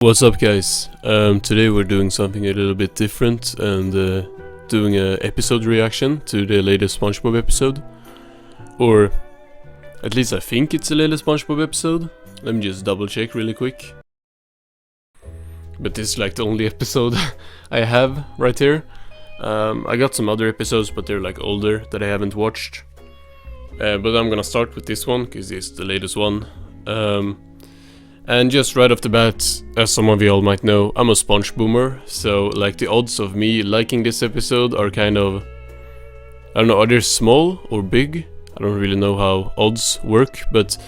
What's up, guys? Today we're doing something a little bit different and doing an episode reaction to the latest Spongebob episode. Or at least I think it's the latest Spongebob episode. Let me just double check really quick. But this is like the only episode I have right here. I got some other episodes, but they're like older that I haven't watched. But I'm gonna start with this one because it's the latest one. And just right off the bat, as some of you all might know, I'm a Spongeboomer, so like the odds of me liking this episode are kind of, I don't know, are they small or big? I don't really know how odds work, but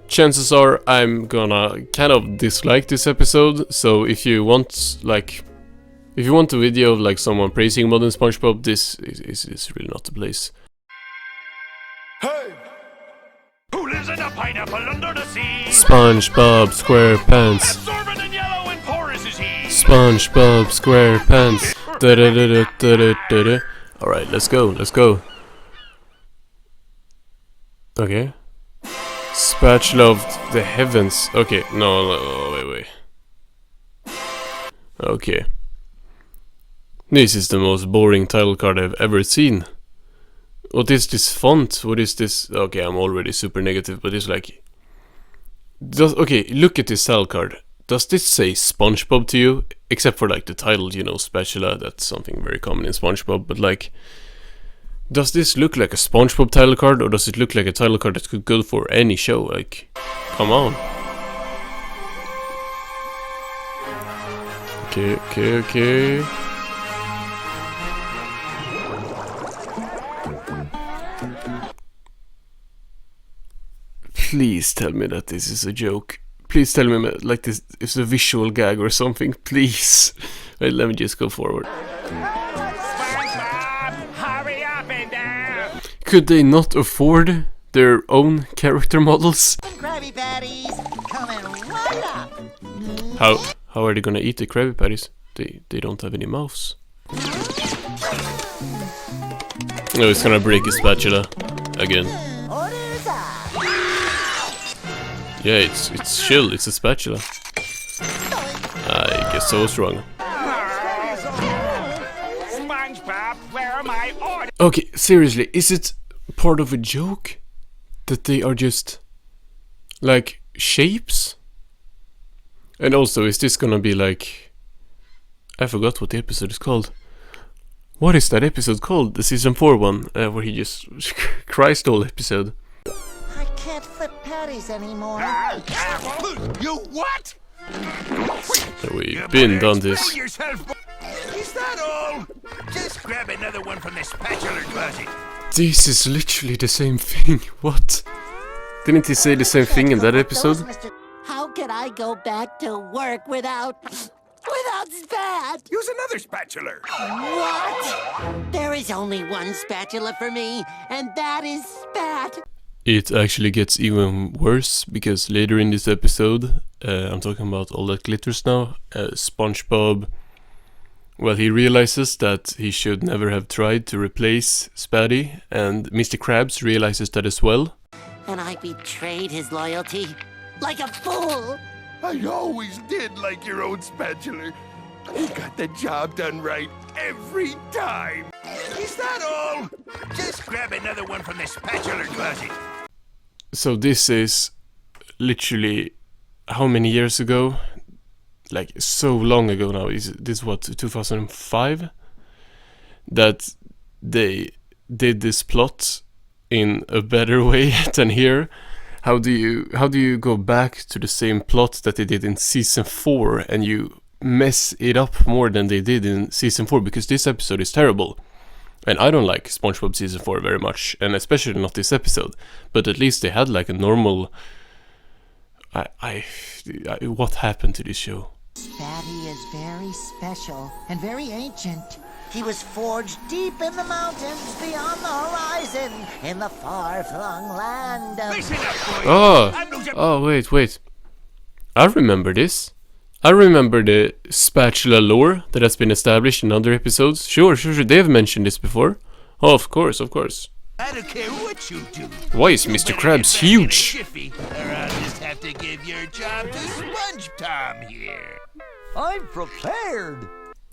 chances are I'm gonna kind of dislike this episode. So if you want a video of like someone praising modern Spongebob, this is really not the place. Hey! Who lives in a pineapple under the sea? SpongeBob SquarePants. Absorbent and yellow and porous is he. SpongeBob SquarePants. Da-da-da-da-da-da-da. Alright, let's go. Okay. Spatula of the heavens. Okay, no, wait. Okay. This is the most boring title card I've ever seen. What is this font? What is this? Okay, I'm already super negative, but it's like... okay, look at this title card. Does this say SpongeBob to you? Except for like the title, you know, Spatula. That's something very common in SpongeBob, but like... does this look like a SpongeBob title card, or does it look like a title card that could go for any show? Like, come on. Okay. Please tell me that this is a joke. Please tell me like this is a visual gag or something, please. Wait, let me just go forward. Hurry up and down. Could they not afford their own character models? Krabby Patties coming right up. How are they gonna eat the Krabby Patties? They don't have any mouths. No, it's gonna break his spatula again. Orders up. Yeah, it's chill. It's a spatula. I guess I was wrong. SpongeBob, where are my orders? Okay, seriously, is it part of a joke that they are just like shapes? And also, is this gonna be like, I forgot what the episode is called. What is that episode called? The season 4 one, where he just cries the whole episode. I can't flip patties anymore. You what? We've been done this. Yourself. Is that all? Just grab another one from the spatula closet. This is literally the same thing. What? Didn't he say the same thing in that episode? How can I go back to work without Spat? Use another spatula. What? There is only one spatula for me, and that is Spat. It actually gets even worse, because later in this episode, I'm talking about all that glitters now, SpongeBob, well, he realizes that he should never have tried to replace Spatty, and Mr. Krabs realizes that as well. And I betrayed his loyalty like a fool. I always did like your own spatula. You got the job done right every time. Is that all? Just grab another one from the spatula closet. So this is literally how many years ago? Like so long ago now. Is this what, 2005? That they did this plot in a better way than here. How do you go back to the same plot that they did in season 4 and you mess it up more than they did in season 4? Because this episode is terrible. And I don't like SpongeBob season 4 very much, and especially not this episode. But at least they had like a normal... what happened to this show? Spatty is very special and very ancient. He was forged deep in the mountains beyond the horizon, in the far-flung land of... Listen up, boys. Oh, wait. I remember this. I remember the spatula lore that has been established in other episodes. Sure, they have mentioned this before. Oh, of course. I don't care what you do. Why is Mr. Krabs huge? have to give your job to Sponge Tom here. I'm prepared.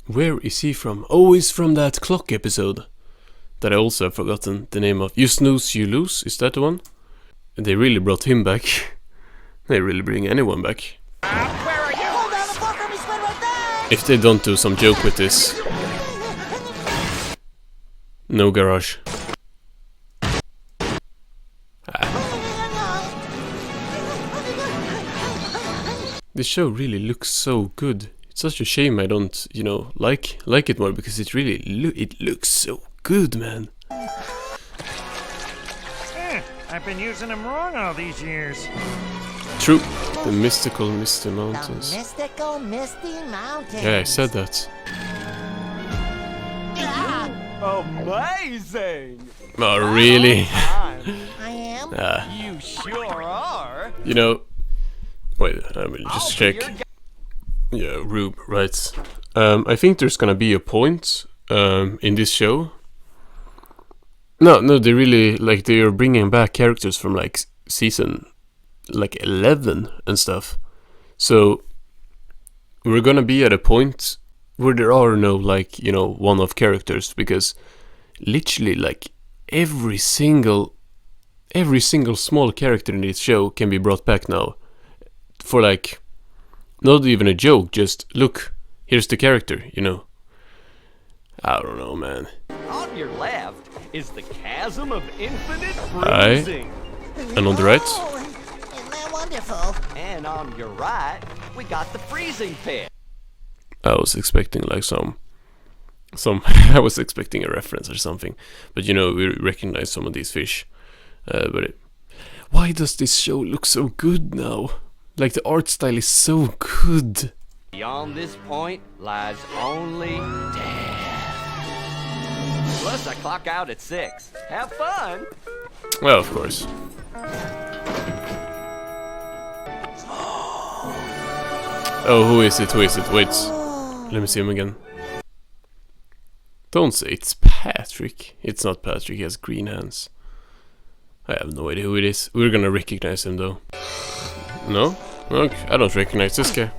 Where is he from? Oh, he's from that clock episode that I also have forgotten the name of. You snooze, you lose. Is that the one? And they really brought him back. They really bring anyone back. Where are you? Hold on, the fucker, we spin right there! If they don't do some joke with this. No garage. This show really looks so good. It's such a shame I don't, you know, like it more, because it really it looks so good, man. I've been using them wrong all these years. True. The mystical misty mountains. The mystical misty mountains. Yeah, I said that. Amazing! Oh, really? I am. You sure are. You know, wait, I will just check. Yeah, Rube, right. I think there's gonna be a point in this show. No, they really, like, they are bringing back characters from, like, season, like, 11 and stuff. So, we're gonna be at a point where there are no, like, you know, one-off characters, because literally, like, every single small character in this show can be brought back now. For, like, not even a joke, just, look, here's the character, you know. I don't know, man. On your left is the chasm of infinite Aye. freezing. And on the right? Oh, isn't that wonderful? And on your right, we got the freezing pit. I was expecting, like, some I was expecting a reference or something. But, you know, we recognize some of these fish. Why does this show look so good now? Like, the art style is so good. Beyond this point lies only death. Plus, I clock out at 6. Have fun! Well, of course. Oh, who is it? Who is it? Wait. Let me see him again. Don't say it's Patrick. It's not Patrick, he has green hands. I have no idea who it is. We're gonna recognize him though. No? Okay, I don't recognize this guy.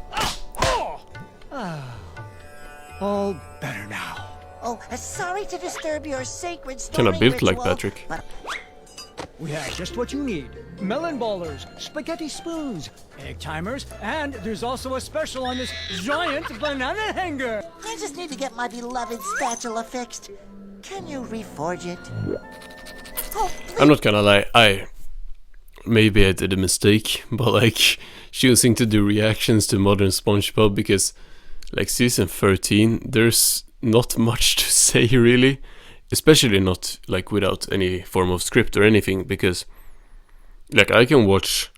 All better now. Oh, sorry to disturb your sacred story Kinda built like ritual, Patrick. but We have just what you need. Melon ballers, spaghetti spoons, egg timers, and there's also a special on this giant banana hanger. I just need to get my beloved spatula fixed. Can you reforge it? Oh, I'm not gonna lie, maybe I did a mistake, but like choosing to do reactions to modern Spongebob, because like season 13 there's not much to say really, especially not like without any form of script or anything, because like I can watch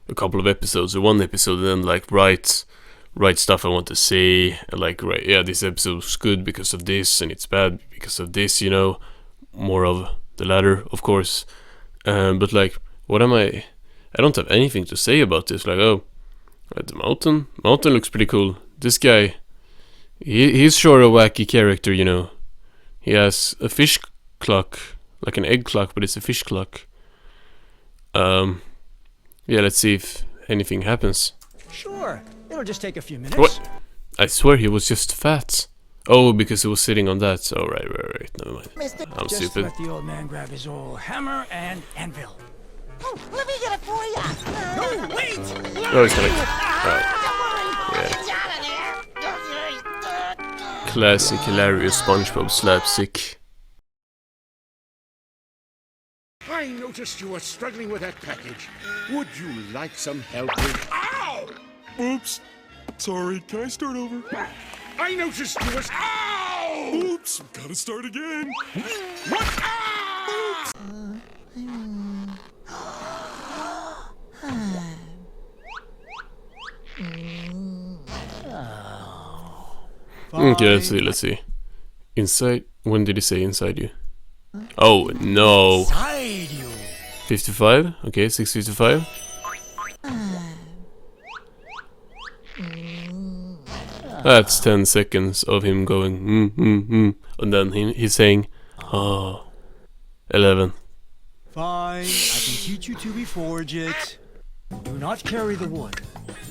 a couple of episodes or one episode and then like write stuff I want to say, and like right, yeah, this episode was good because of this and it's bad because of this, you know, more of the latter, of course. But like, what am I don't have anything to say about this. Like, oh, the mountain looks pretty cool. This guy, he's sure a wacky character, you know. He has a fish clock, like an egg clock, but it's a fish clock. Yeah, let's see if anything happens. Sure, it'll just take a few minutes. What? I swear he was just fat. Oh, because he was sitting on that. Oh, right. Never mind. Mr. I'm Just stupid. let the old man grab his old hammer and anvil. Oh, let me get it for you. No, wait! Oh, he's gonna. Right. Yeah. Classic, hilarious SpongeBob slapstick. I noticed you were struggling with that package. Would you like some help with... Ow! Oops. Sorry, can I start over? I noticed you was... Ow! Oops, gotta start again. What? Ow! Okay, let's see. Inside. When did he say inside you? Oh no. Inside you. 55. Okay, 6:55. That's 10 seconds of him going and then he's saying, oh, 11. Fine, I can teach you to reforge it. Do not carry the wood.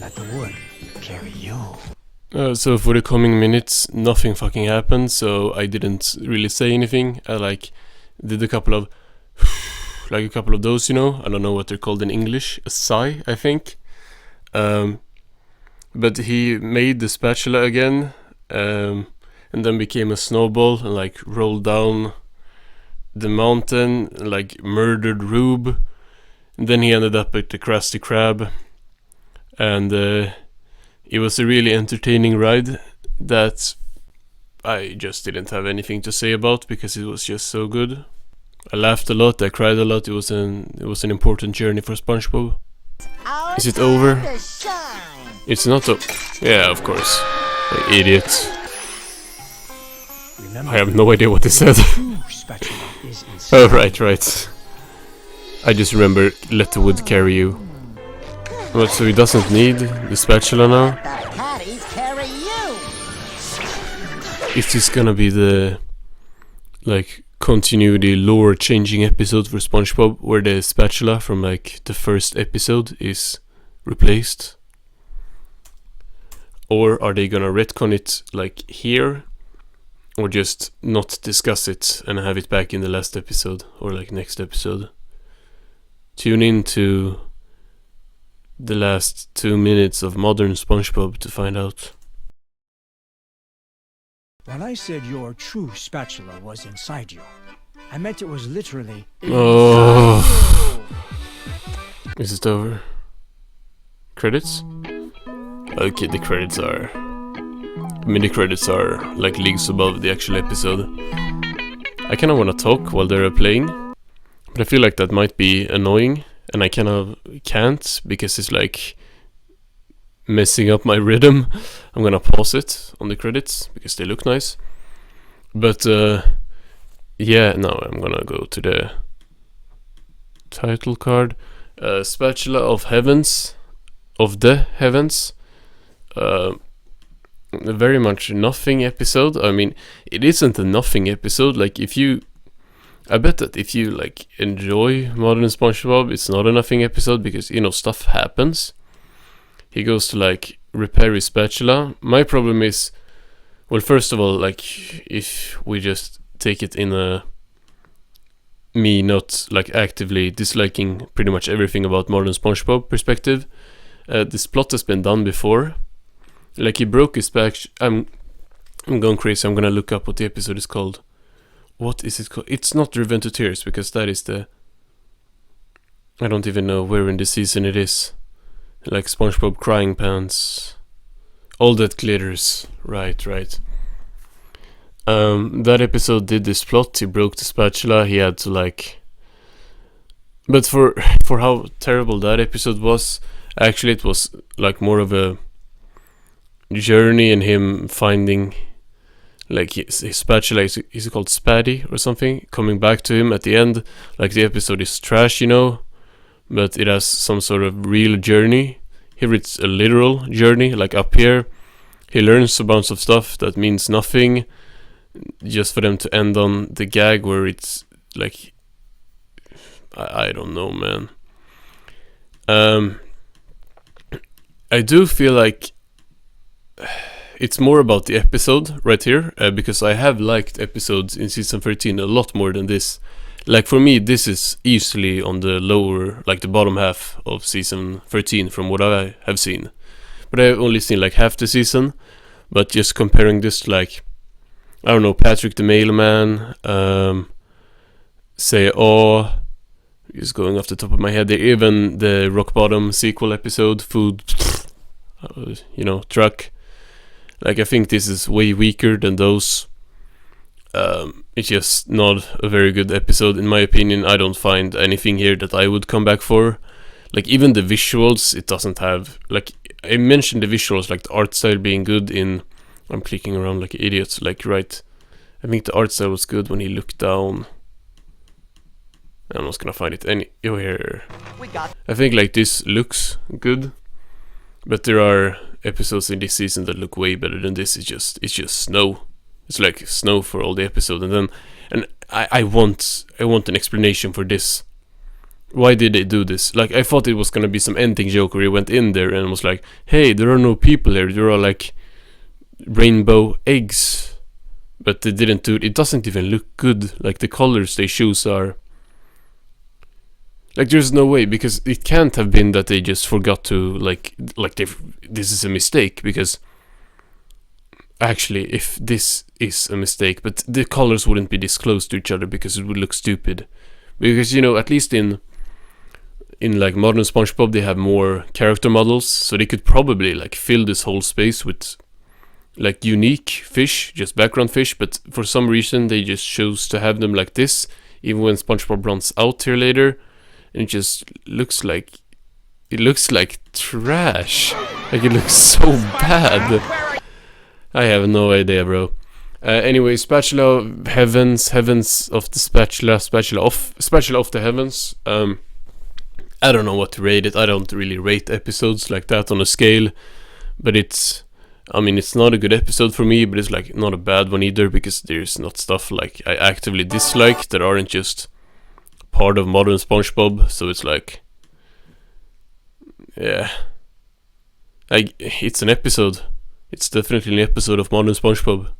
Let the wood carry you. So for the coming minutes, nothing fucking happened, so I didn't really say anything. I like did a couple of like a couple of those, you know. I don't know what they're called in English. A sigh, I think. But he made the spatula again, and then became a snowball and like rolled down the mountain, like murdered Rube. And then he ended up at the Krusty Krab, and it was a really entertaining ride that I just didn't have anything to say about because it was just so good. I laughed a lot, I cried a lot. It was an important journey for SpongeBob. Is it over? It's not over. Yeah, of course. Idiot. I have no idea what they said. Oh, right. I just remember, let the wood carry you. What, so he doesn't need the spatula now? The caddies carry you. Is this gonna be the, like, continuity lore changing episode for SpongeBob, where the spatula from, like, the first episode is replaced? Or are they gonna retcon it, like, here? Or just not discuss it and have it back in the last episode, or, like, next episode? Tune in to the last 2 minutes of modern SpongeBob to find out. When I said your true spatula was inside you, I meant it was literally Oh. Is it over? Credits? Okay, the credits are... I mean, the credits are like leagues above the actual episode. I kinda wanna talk while they're playing, but I feel like that might be annoying, and I kind of can't because it's like messing up my rhythm. I'm gonna pause it on the credits because they look nice. But yeah, now I'm gonna go to the title card. Spatula of Heavens, of the Heavens. Very much nothing episode. I mean, it isn't a nothing episode. Like, I bet that if you like enjoy modern SpongeBob, it's not a nothing episode because, you know, stuff happens. He goes to like repair his spatula. My problem is, well, first of all, like, if we just take it in a me not like actively disliking pretty much everything about modern SpongeBob perspective, this plot has been done before. Like, he broke his back. I'm going crazy. I'm gonna look up what the episode is called. What is it called? It's not Revenge to Tears, because that is the... I don't even know where in the season it is. Like SpongeBob Crying Pants. All That Glitters. Right. That episode did this plot. He broke the spatula. He had to like... But for how terrible that episode was, actually it was like more of a journey in him finding like his spatula. Is it called Spatty or something, coming back to him at the end. Like, the episode is trash, you know, but it has some sort of real journey. Here it's a literal journey. Like, up here he learns a bunch of stuff that means nothing, just for them to end on the gag where it's like, I don't know, man. I do feel like it's more about the episode right here, because I have liked episodes in season 13 a lot more than this. Like, for me, this is easily on the lower, like the bottom half of season 13 from what I have seen. But I've only seen like half the season. But just comparing this to, like, I don't know, Patrick the Mailman, Say Oh, just going off the top of my head there, even the Rock Bottom sequel episode, Food, you know, Truck. Like, I think this is way weaker than those. It's just not a very good episode, in my opinion. I don't find anything here that I would come back for. Like, even the visuals, it doesn't have... Like, I mentioned the visuals, like the art style being good in... I'm clicking around like an idiot. Like, right. I think the art style was good when he looked down. I'm not gonna find it here. I think, like, this looks good. But there are episodes in this season that look way better than this. It's just snow. It's like snow for all the episode, and I want an explanation for this. Why did they do this? Like, I thought it was gonna be some ending joke where he went in there and was like, hey, there are no people here, there are like rainbow eggs. But they didn't do it. It doesn't even look good. Like, the colors they choose are like, there's no way, because it can't have been that they just forgot to this is a mistake, because actually, if this is a mistake, but the colors wouldn't be this close to each other because it would look stupid. Because, you know, at least in like modern SpongeBob, they have more character models, so they could probably like fill this whole space with like unique fish, just background fish, but for some reason they just chose to have them like this, even when SpongeBob runs out here later, and it just looks like trash. Like, it looks so bad. I have no idea, bro. Anyway, Spatula Heavens of the Spatula of the Heavens. I don't know what to rate it. I don't really rate episodes like that on a scale, but it's not a good episode for me, but it's like not a bad one either, because there's not stuff like I actively dislike that aren't just part of modern SpongeBob. So it's like, yeah, it's an episode. It's definitely an episode of modern SpongeBob.